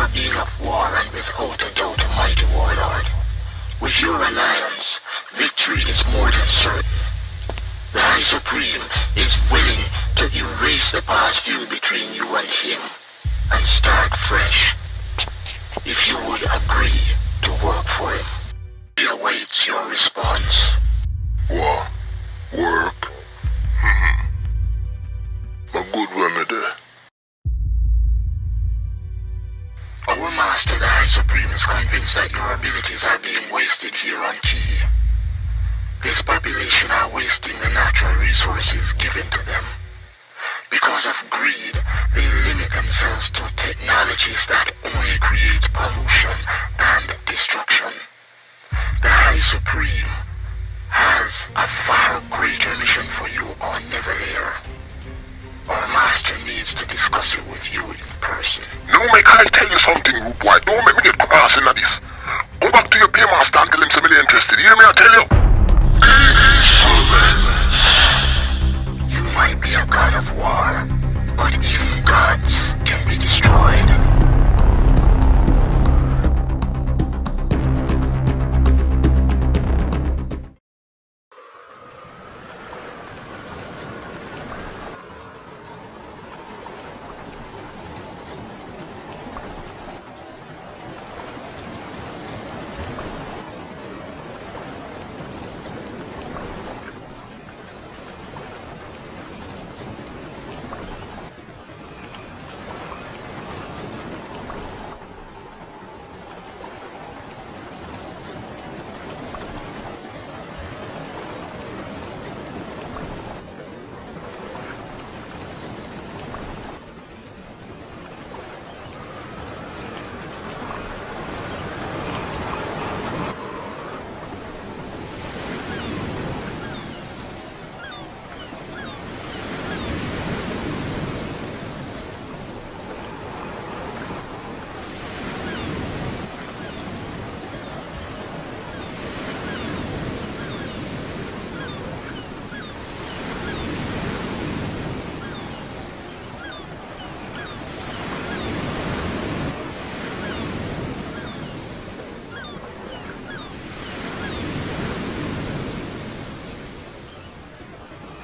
a being of war and without a doubt a mighty warlord. With your alliance, victory is more than certain. The High Supreme is willing to erase the past feud between you and him and start fresh. If you would agree to work for him, he awaits your response. What? Work? A good remedy. Our master, the High Supreme, is convinced that your abilities are being wasted here on Key. This population are wasting the natural resources given to them. Because of greed, they limit themselves to technologies that only create pollution and destruction. The High Supreme has a far greater mission for you on Neverlair. Our master needs to discuss it with you in person. No, make I tell you something, rude boy. Don't make me get cross into this. Go back to your paymaster and tell him something interested. You hear me, I tell you? You might be a god of war, but even gods can be destroyed.